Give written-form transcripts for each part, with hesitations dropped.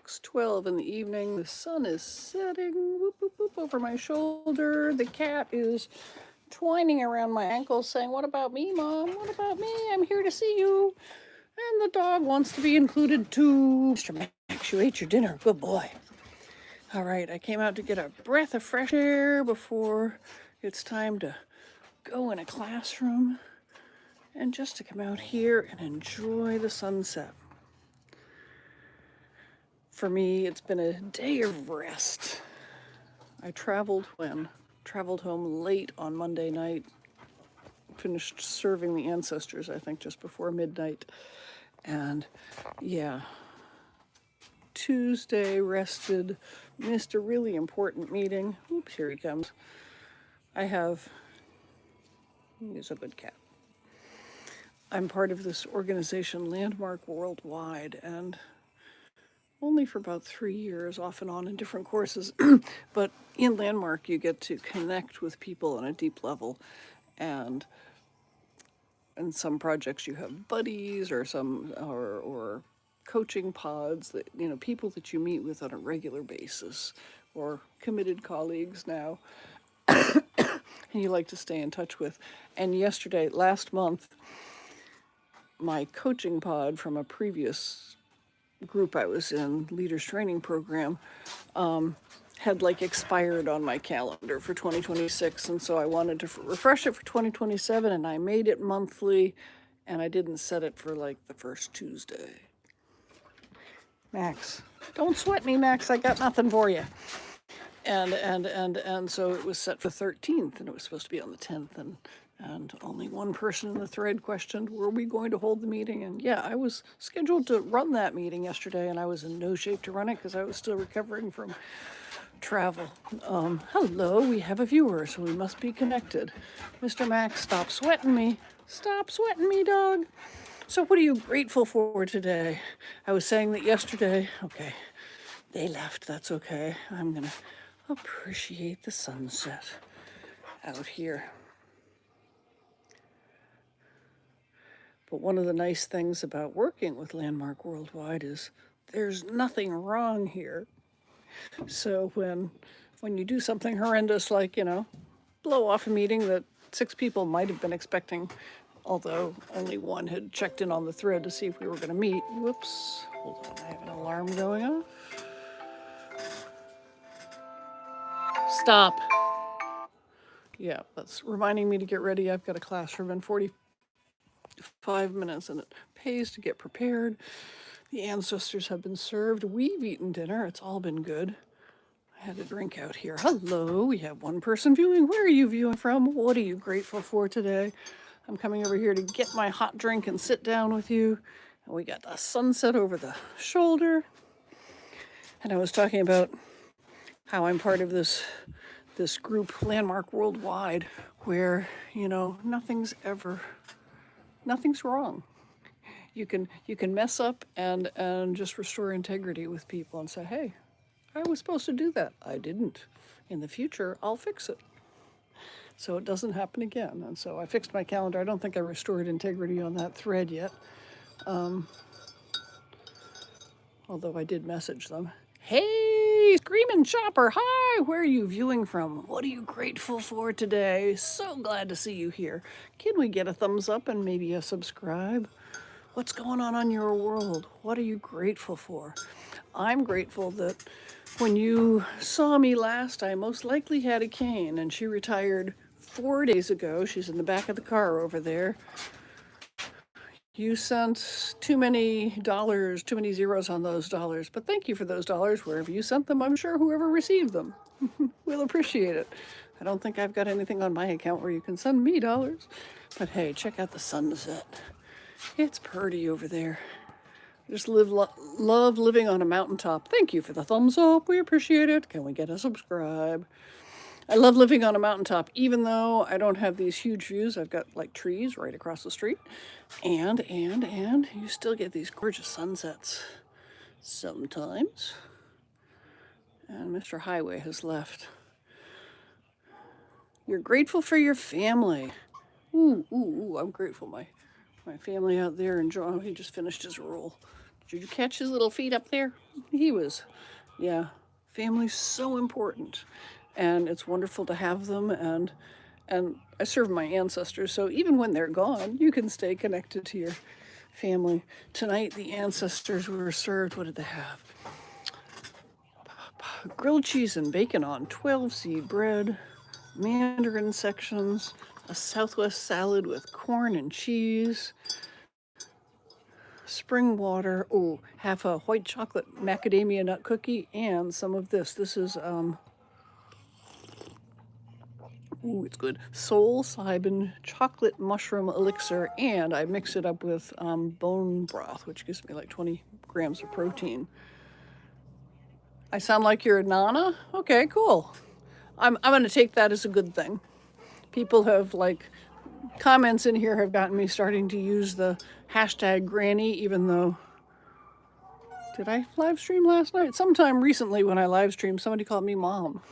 6:12 in the evening. The sun is setting, whoop, whoop, whoop, over my shoulder. The cat is twining around my ankles saying, "What about me, Mom? What about me? I'm here to see you." And the dog wants to be included too. Mr. Max, you ate your dinner. Good boy. All right, I came out to get a breath of fresh air before it's time to go in a classroom, and just to come out here and enjoy the sunset. For me, it's been a day of rest. I traveled home late on Monday night, finished serving the ancestors, I think, just before midnight. And yeah, Tuesday rested, missed a really important meeting. Oops, here he comes. He's a good cat. I'm part of this organization, Landmark Worldwide, and only for about 3 years, off and on in different courses. But in Landmark, you get to connect with people on a deep level. And in some projects, you have buddies or coaching pods that, people that you meet with on a regular basis, or committed colleagues now, and you like to stay in touch with. And last month, my coaching pod from a previous group I was in, leaders training program, had expired on my calendar for 2026. And so I wanted to refresh it for 2027, and I made it monthly, and I didn't set it for the first Tuesday. Max, don't sweat me, Max. I got nothing for you. And so it was set for 13th, and it was supposed to be on the 10th, and only one person in the thread questioned, were we going to hold the meeting? And yeah, I was scheduled to run that meeting yesterday, and I was in no shape to run it because I was still recovering from travel. Hello, we have a viewer, so we must be connected. Mr. Max, stop sweating me. Stop sweating me, dog. So what are you grateful for today? I was saying that yesterday. Okay, they left. That's okay. I'm going to appreciate the sunset out here. But one of the nice things about working with Landmark Worldwide is there's nothing wrong here. So when you do something horrendous like, blow off a meeting that 6 people might have been expecting, although only one had checked in on the thread to see if we were going to meet. Whoops, hold on, I have an alarm going off. Stop. Yeah, that's reminding me to get ready. I've got a classroom in 45 minutes, and it pays to get prepared. The ancestors have been served. We've eaten dinner. It's all been good. I had a drink out here. Hello, we have one person viewing. Where are you viewing from? What are you grateful for today? I'm coming over here to get my hot drink and sit down with you. And we got the sunset over the shoulder. And I was talking about how I'm part of this group, Landmark Worldwide, where, nothing's wrong. You can mess up and just restore integrity with people and say, hey, I was supposed to do that. I didn't. In the future, I'll fix it, so it doesn't happen again. And so I fixed my calendar. I don't think I restored integrity on that thread yet, although I did message them. Hey, Screaming Chopper, hi, where are you viewing from? What are you grateful for today? So glad to see you here. Can we get a thumbs up and maybe a subscribe? What's going on your world? What are you grateful for? I'm grateful that when you saw me last, I most likely had a cane, and she retired 4 days ago. She's in the back of the car over there. You sent too many dollars, too many zeros on those dollars, but thank you for those dollars wherever you sent them. I'm sure whoever received them will appreciate it. I don't think I've got anything on my account where you can send me dollars, but hey, check out the sunset. It's pretty over there. Just love living on a mountaintop. Thank you for the thumbs up. We appreciate it. Can we get a subscribe? I love living on a mountaintop, even though I don't have these huge views. I've got trees right across the street. And you still get these gorgeous sunsets sometimes. And Mr. Highway has left. You're grateful for your family. Ooh, I'm grateful. My family out there, and John, he just finished his roll. Did you catch his little feet up there? He was, yeah. Family's so important, and it's wonderful to have them. And I serve my ancestors, so even when they're gone, you can stay connected to your family. Tonight, the ancestors were served. What did they have? Grilled cheese and bacon on 12-seed bread, mandarin sections, a Southwest salad with corn and cheese, spring water, oh, half a white chocolate macadamia nut cookie, and some of this. This is, ooh, it's good. Soul Cybin chocolate mushroom elixir, and I mix it up with bone broth, which gives me like 20 grams of protein. I sound like you're a Nana? Okay, cool. I'm going to take that as a good thing. People have, like, comments in here have gotten me starting to use the hashtag granny, even though, did I live stream last night? Sometime recently when I live streamed, somebody called me mom,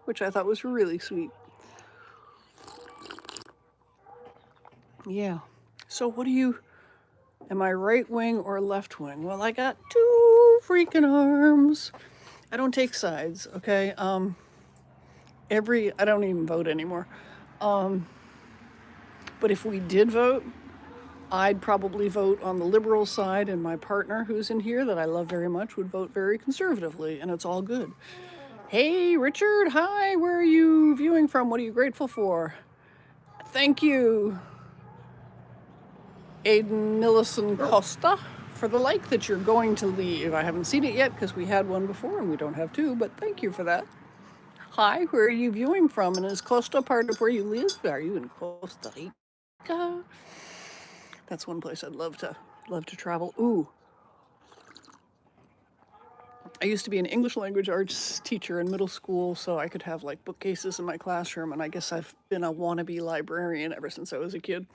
which I thought was really sweet. Yeah. So what do you, am I right wing or left wing? Well, I got two freaking arms. I don't take sides, okay? I don't even vote anymore. But if we did vote, I'd probably vote on the liberal side, and my partner, who's in here that I love very much, would vote very conservatively, and it's all good. Hey, Richard, hi, where are you viewing from? What are you grateful for? Thank you, Aiden Nillison Costa, for the like that you're going to leave. I haven't seen it yet because we had one before and we don't have two, but thank you for that. Hi, where are you viewing from? And is Costa part of where you live? Are you in Costa Rica? That's one place I'd love to travel. Ooh. I used to be an English language arts teacher in middle school, so I could have like bookcases in my classroom, and I guess I've been a wannabe librarian ever since I was a kid.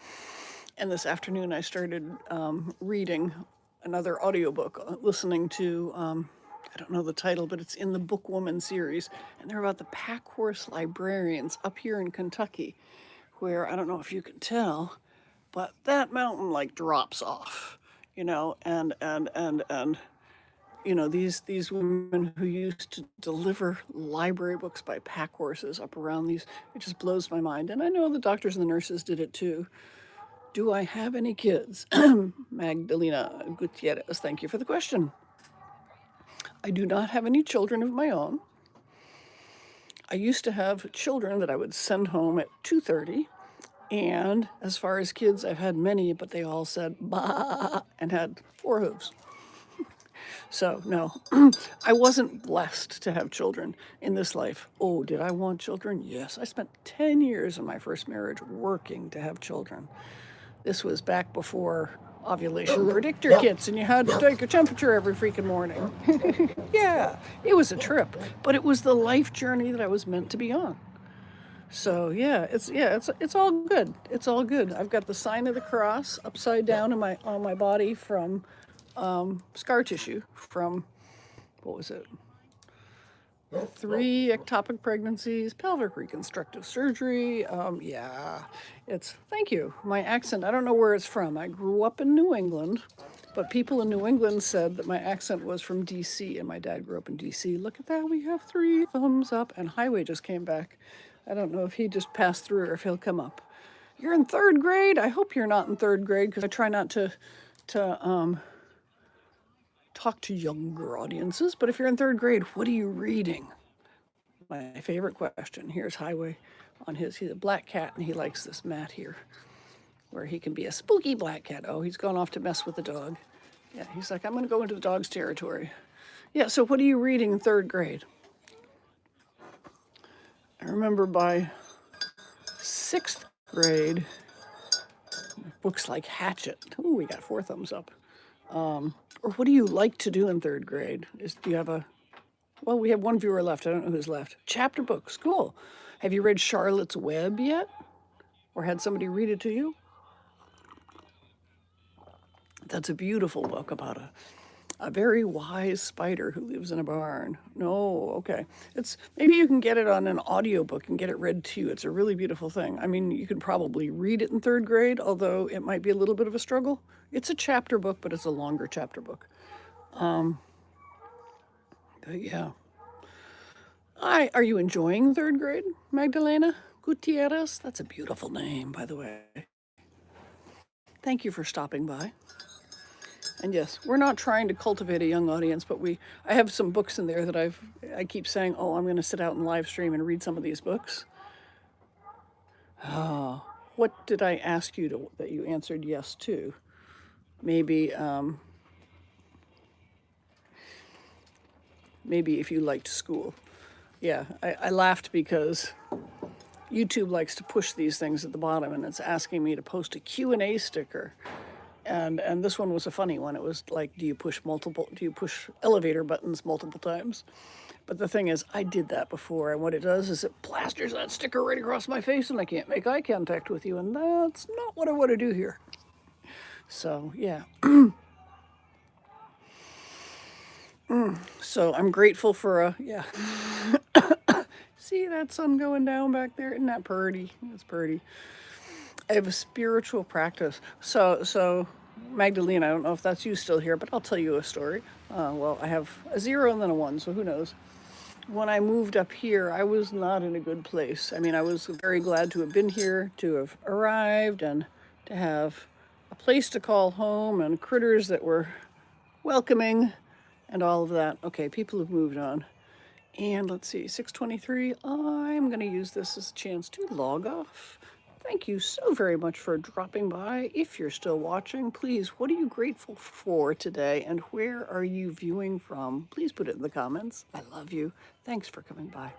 And this afternoon I started reading another audiobook, listening to, I don't know the title, but it's in the Bookwoman series, and they're about the pack horse librarians up here in Kentucky, where, I don't know if you can tell, but that mountain like drops off, and these women who used to deliver library books by pack horses up around these, it just blows my mind. And I know the doctors and the nurses did it too. Do I have any kids? Magdalena Gutierrez, thank you for the question. I do not have any children of my own. I used to have children that I would send home at 2:30. And as far as kids, I've had many, but they all said bah and had 4 hooves. So no, I wasn't blessed to have children in this life. Oh, did I want children? Yes. I spent 10 years in my first marriage working to have children. This was back before ovulation predictor kits, and you had to take a temperature every freaking morning. Yeah, it was a trip, but it was the life journey that I was meant to be on. So yeah, it's all good. It's all good. I've got the sign of the cross upside down on my body from scar tissue from, what was it? 3 ectopic pregnancies, pelvic reconstructive surgery. Thank you. My accent, I don't know where it's from. I grew up in New England, but people in New England said that my accent was from DC, and my dad grew up in DC. Look at that, we have 3 thumbs up, and Highway just came back. I don't know if he just passed through or if he'll come up. You're in 3rd grade? I hope you're not in 3rd grade, because I try not to talk to younger audiences, but if you're in 3rd grade, what are you reading? My favorite question. Here's Highway on he's a black cat, and he likes this mat here where he can be a spooky black cat. Oh, he's gone off to mess with the dog. Yeah, he's like, I'm going to go into the dog's territory. Yeah, so what are you reading in 3rd grade? I remember by 6th grade, books like Hatchet. Ooh, we got 4 thumbs up. Or what do you like to do in 3rd grade? Do you have well, we have 1 viewer left. I don't know who's left. Chapter books, cool. Have you read Charlotte's Web yet? Or had somebody read it to you? That's a beautiful book about A very wise spider who lives in a barn. No, okay. It's maybe you can get it on an audiobook and get it read to you. It's a really beautiful thing. I mean, you could probably read it in third grade, although it might be a little bit of a struggle. It's a chapter book, but it's a longer chapter book. But yeah. Are you enjoying third grade, Magdalena Gutierrez? That's a beautiful name, by the way. Thank you for stopping by. And yes, we're not trying to cultivate a young audience, but I have some books in there that I keep saying, oh, I'm going to sit out and live stream and read some of these books. Oh, what did I ask you that you answered yes to? Maybe maybe if you liked school. Yeah, I laughed because YouTube likes to push these things at the bottom, and it's asking me to post a Q&A sticker. And this one was a funny one. It was like, do you push elevator buttons multiple times? But the thing is, I did that before, and what it does is it plasters that sticker right across my face, and I can't make eye contact with you, and that's not what I want to do here. So, yeah. So I'm grateful for yeah. See that sun going down back there? Isn't that pretty? It's pretty. I have a spiritual practice. So Magdalena, I don't know if that's you still here, but I'll tell you a story. Well, I have a 0 and then a 1, so who knows? When I moved up here, I was not in a good place. I mean, I was very glad to have been here, to have arrived, and to have a place to call home and critters that were welcoming and all of that. Okay, people have moved on. And let's see, 6:23. I'm going to use this as a chance to log off. Thank you so very much for dropping by. If you're still watching, please, what are you grateful for today and where are you viewing from? Please put it in the comments. I love you. Thanks for coming by.